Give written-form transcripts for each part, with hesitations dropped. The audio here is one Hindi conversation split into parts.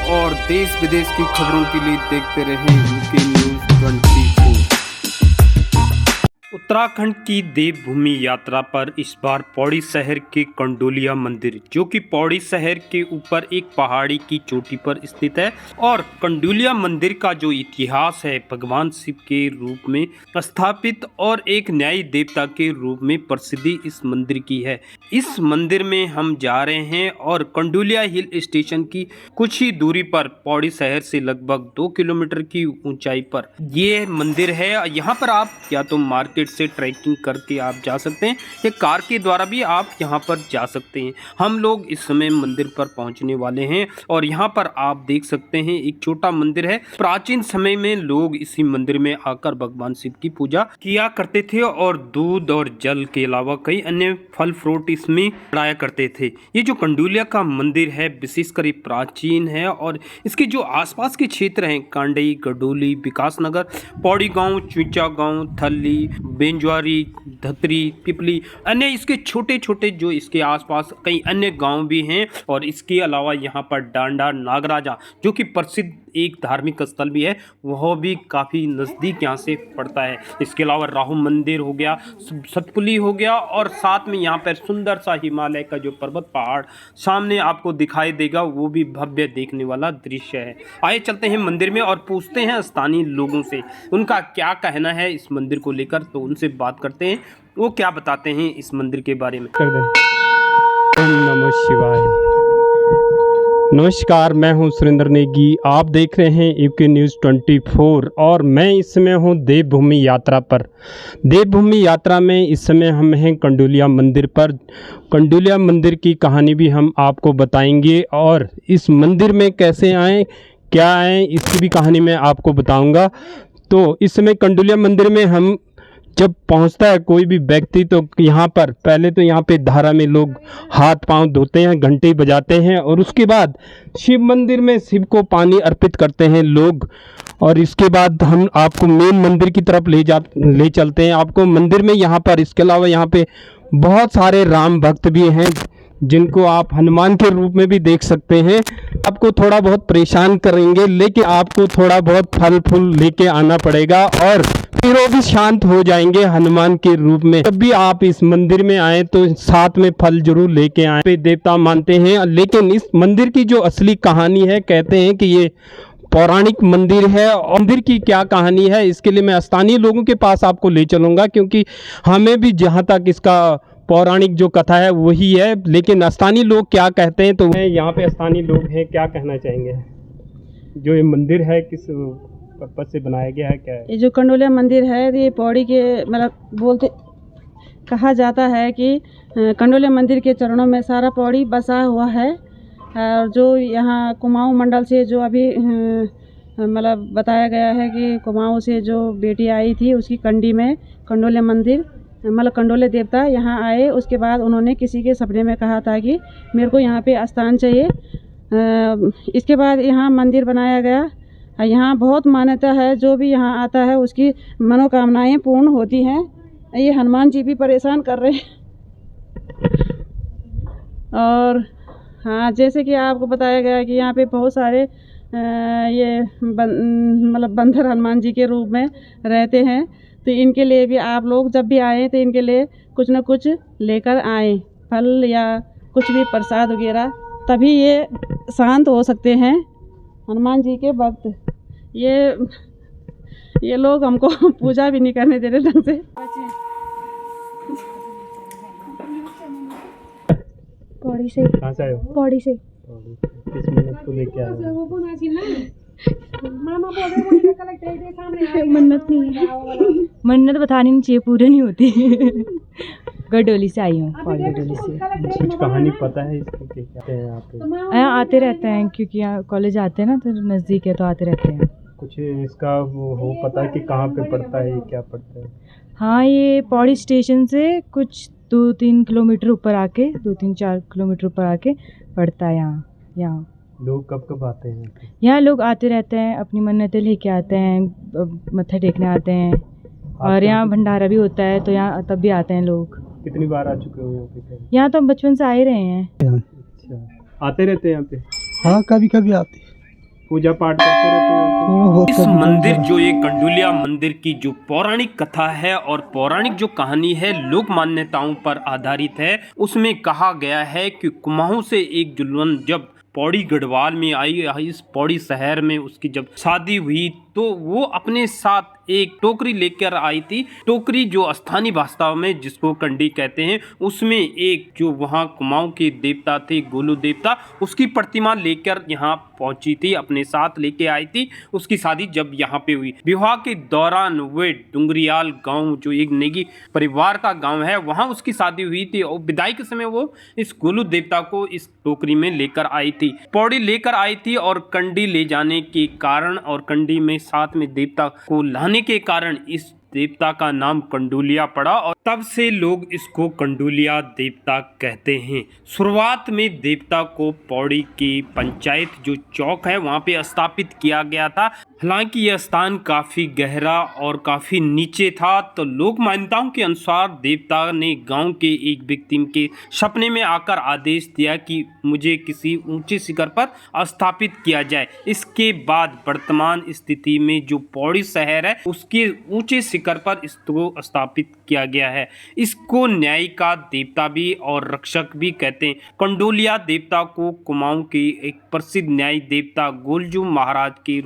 और देश विदेश की खबरों के लिए देखते रहें यूके न्यूज़ 24। उत्तराखंड की देवभूमि यात्रा पर इस बार पौड़ी शहर के कंडोलिया मंदिर, जो कि पौड़ी शहर के ऊपर एक पहाड़ी की चोटी पर स्थित है। और कंडोलिया मंदिर का जो इतिहास है, भगवान शिव के रूप में स्थापित और एक न्यायी देवता के रूप में प्रसिद्धि इस मंदिर की है। इस मंदिर में हम जा रहे हैं और कंडोलिया हिल स्टेशन की कुछ ही दूरी पर पौड़ी शहर से लगभग 2 किलोमीटर की ऊंचाई पर ये मंदिर है। यहाँ पर आप या तो मार्केट से ट्रैकिंग करके आप जा सकते हैं या कार के द्वारा भी आप यहाँ पर जा सकते हैं। हम लोग इस समय मंदिर पर पहुँचने वाले हैं और यहाँ पर आप देख सकते हैं एक छोटा मंदिर है। प्राचीन समय में लोग इसी मंदिर में आकर भगवान शिव की पूजा किया करते थे और दूध और जल के अलावा कई अन्य फल फ्रूट इसमें चढ़ाया करते थे। ये जो कंडोलिया का मंदिर है विशेषकर प्राचीन है और इसके जो आसपास के क्षेत्र हैं, कांडई, गडोली, विकासनगर, पौड़ी गांव, चुचा गांव, थल्ली, बेंजवारी, धतरी, पिपली, अन्य इसके छोटे छोटे जो इसके आसपास कई अन्य गांव भी हैं। और इसके अलावा यहाँ पर डांडा नागराजा, जो कि प्रसिद्ध एक धार्मिक स्थल भी है, वह भी काफ़ी नज़दीक यहाँ से पड़ता है। इसके अलावा राहु मंदिर हो गया, सतपुली हो गया और साथ में यहाँ पर सुंदर सा हिमालय का जो पर्वत पहाड़ सामने आपको दिखाई देगा, वो भी भव्य देखने वाला दृश्य है। आइए चलते हैं मंदिर में और पूछते हैं स्थानीय लोगों से उनका क्या कहना है इस मंदिर को लेकर। तो उनसे बात करते हैं, वो क्या बताते हैं इस मंदिर के बारे में। कर दें। ओम नमः शिवाय। नमस्कार, मैं हूं सुरेंद्र नेगी। आप देख रहे हैं यूके न्यूज़ 24 और मैं इस समय हूं देवभूमि यात्रा पर। देवभूमि यात्रा में इस समय हम हैं कंडोलिया मंदिर पर। कंडोलिया मंदिर की कहानी भी हम आपको बताएंगे और इस मंदिर में कैसे आएँ, क्या आएँ, इसकी भी कहानी मैं आपको बताऊंगा। तो इस समय कंडोलिया मंदिर में हम जब पहुंचता है कोई भी व्यक्ति, तो यहाँ पर पहले तो यहाँ पे धारा में लोग हाथ पांव धोते हैं, घंटी बजाते हैं और उसके बाद शिव मंदिर में शिव को पानी अर्पित करते हैं लोग। और इसके बाद हम आपको मेन मंदिर की तरफ ले चलते हैं आपको मंदिर में। यहाँ पर इसके अलावा यहाँ पे बहुत सारे राम भक्त भी हैं जिनको आप हनुमान के रूप में भी देख सकते हैं। आपको थोड़ा बहुत परेशान करेंगे, लेकिन आपको थोड़ा बहुत फल फूल लेके आना पड़ेगा और फिर वो भी शांत हो जाएंगे हनुमान के रूप में। जब भी आप इस मंदिर में आए तो साथ में फल जरूर लेके आए। पे देवता मानते हैं, लेकिन इस मंदिर की जो असली कहानी है, कहते हैं कि ये पौराणिक मंदिर है। मंदिर की क्या कहानी है, इसके लिए मैं स्थानीय लोगों के पास आपको ले चलूँगा, क्योंकि हमें भी जहाँ तक इसका पौराणिक जो कथा है वही है, लेकिन स्थानीय लोग क्या कहते हैं। तो यहाँ पे स्थानीय लोग हैं, क्या कहना चाहेंगे? जो ये मंदिर है किस पर्पज से बनाया गया है, क्या है? ये जो कंडोलिया मंदिर है ये पौड़ी के मतलब कहा जाता है कि कंडोलिया मंदिर के चरणों में सारा पौड़ी बसा हुआ है। और जो यहाँ कुमाऊं मंडल से जो अभी मतलब बताया गया है कि कुमाऊं से जो बेटी आई थी उसकी कंडी में कंडोलिया मंदिर मतलब कंडोले देवता यहाँ आए। उसके बाद उन्होंने किसी के सपने में कहा था कि मेरे को यहाँ पे स्थान चाहिए। इसके बाद यहाँ मंदिर बनाया गया। यहाँ बहुत मान्यता है, जो भी यहाँ आता है उसकी मनोकामनाएं पूर्ण होती हैं। ये हनुमान जी भी परेशान कर रहे हैं। और हाँ, जैसे कि आपको बताया गया कि यहाँ पे बहुत सारे ये मतलब बंदर हनुमान जी के रूप में रहते हैं। तो इनके लिए भी आप लोग जब भी आएँ तो इनके लिए कुछ न कुछ लेकर आएँ, फल या कुछ भी प्रसाद वगैरह, तभी ये शांत हो सकते हैं हनुमान जी के भक्त। ये लोग हमको पूजा भी नहीं करने दे रहे ढंग से। पौड़ी से। कहाँ से आए हो? पौड़ी से। किस मन्नत को लेके आए हो? मन्नत नहीं है, मन्नत बतानी नहीं चाहिए, पूरी नहीं होती। गडोली से आई हूँ, पौड़ी गडोली से। कुछ कहानी पता है इसकी, क्या है यहाँ पे? यहाँ आते रहते हैं क्योंकि यहाँ कॉलेज आते हैं ना, तो नज़दीक है तो आते रहते हैं। कुछ इसका वो हो पता है कि कहाँ पे पड़ता है, क्या पड़ता है? हाँ, ये पौड़ी स्टेशन से कुछ 2-3 किलोमीटर ऊपर आके, 2-3-4 किलोमीटर ऊपर आके पड़ता है यहाँ। लोग कब कब आते हैं यहाँ? लोग आते रहते हैं, अपनी मन्नतें लेके आते हैं, मत्था टेकने आते हैं। और यहाँ भंडारा भी होता है तो यहाँ तब भी आते हैं लोग। कितनी बार आ चुके हो यहाँ पे? यहाँ तो हम बचपन से आ ही रहे हैं। अच्छा, आते रहते हैं यहाँ पे? हाँ, कभी कभी आते। पूजा पाठ करते रहते हो? थोड़ा बहुत इस कभी मंदिर जो ये कंडोलिया मंदिर की जो पौराणिक कथा है और पौराणिक जो कहानी है लोक मान्यताओं पर आधारित है, उसमें कहा गया है कि कुमाऊं से एक दुल्हन जब पौड़ी गढ़वाल में आई, इस पौड़ी शहर में उसकी जब शादी हुई तो वो अपने साथ एक टोकरी लेकर आई थी। टोकरी जो स्थानीय भाषा में जिसको कंडी कहते हैं, उसमें एक जो वहाँ कुमाऊं के देवता थे गोलू देवता, उसकी प्रतिमा लेकर यहाँ पहुंची थी, अपने साथ लेके आई थी। उसकी शादी जब यहाँ पे हुई, विवाह के दौरान वे डुंगरियाल गांव जो एक नेगी परिवार का गांव है, वहाँ उसकी शादी हुई थी और विदाई के समय वो इस गोलू देवता को इस टोकरी में लेकर आई थी, पौड़ी लेकर आई थी। और कंडी ले जाने के कारण और कंडी में साथ में देवता को लाने के कारण इस देवता का नाम कंडोलिया पड़ा और तब से लोग इसको कंडोलिया देवता कहते हैं। शुरुआत में देवता को पौड़ी की पंचायत जो चौक है वहाँ पे स्थापित किया गया था। हालांकि यह स्थान काफ़ी गहरा और काफ़ी नीचे था, तो लोक मान्यताओं के अनुसार देवता ने गांव के एक व्यक्ति के सपने में आकर आदेश दिया कि मुझे किसी ऊंचे शिखर पर स्थापित किया जाए। इसके बाद वर्तमान स्थिति में जो पौड़ी शहर है उसके ऊंचे शिखर पर इसको स्थापित किया गया है। इसको न्याय का देवता भी और रक्षक भी कहते हैं। कंडोलिया देवता को कुमाऊं के एक प्रसिद्ध न्याय देवता गोलजू महाराज के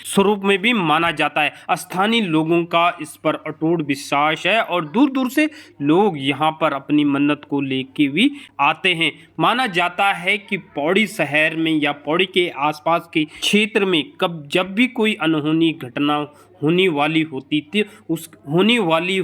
स्वरूप में भी माना जाता है। स्थानीय लोगों का इस पर अटूट विश्वास है और दूर दूर से लोग यहाँ पर अपनी मन्नत को लेके भी आते हैं। माना जाता है कि पौड़ी शहर में या पौड़ी के आसपास के क्षेत्र में जब भी कोई अनहोनी घटना होने वाली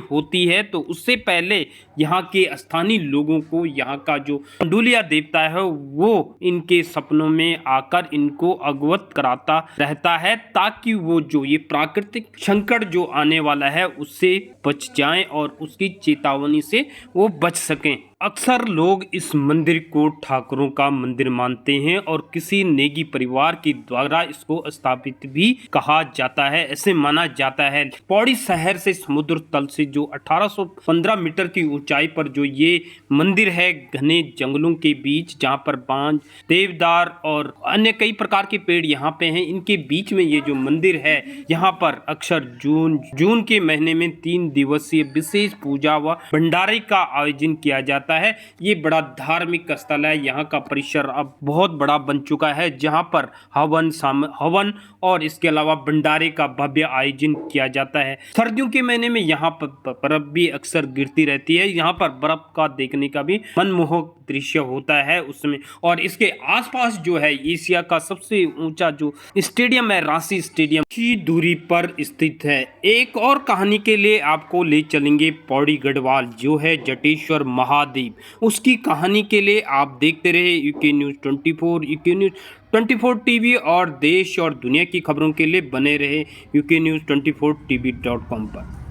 होती है तो उससे पहले यहाँ के स्थानीय लोगों को यहाँ का जो कंडोलिया देवता है वो इनके सपनों में आकर इनको अवगत कराता रहता है, ताकि वो जो ये प्राकृतिक संकट जो आने वाला है उससे बच जाएं और उसकी चेतावनी से वो बच सकें। अक्सर लोग इस मंदिर को ठाकुरों का मंदिर मानते हैं और किसी नेगी परिवार के द्वारा इसको स्थापित भी कहा जाता है। ऐसे माना जाता है पौड़ी शहर से समुद्र तल से जो 1815 मीटर की ऊंचाई पर जो ये मंदिर है, घने जंगलों के बीच, जहाँ पर बांज, देवदार और अन्य कई प्रकार के पेड़ यहाँ पे हैं, इनके बीच में ये जो मंदिर है, यहाँ पर अक्सर जून के महीने में 3 दिवसीय विशेष पूजा व भंडारे का आयोजन किया जाता है। ये बड़ा धार्मिक स्थल है। यहाँ का परिसर अब बहुत बड़ा बन चुका है, जहाँ पर हवन और इसके अलावा भंडारे का भव्य आयोजन किया जाता है। सर्दियों के महीने में यहाँ पर बर्फ भी अक्सर गिरती रहती है। यहाँ पर बर्फ का देखने का भी मनमोहक दृश्य होता है उसमें। और इसके आसपास जो है एशिया का सबसे ऊंचा जो स्टेडियम है, रांची स्टेडियम की दूरी पर स्थित है। एक और कहानी के लिए आपको ले चलेंगे पौड़ी गढ़वाल जो है जटेश्वर महादेव। उसकी कहानी के लिए आप देखते रहे UK news 24, UK news 24 TV और देश और दुनिया की खबरों के लिए बने रहे यूके न्यूज़ 24 TV.com पर।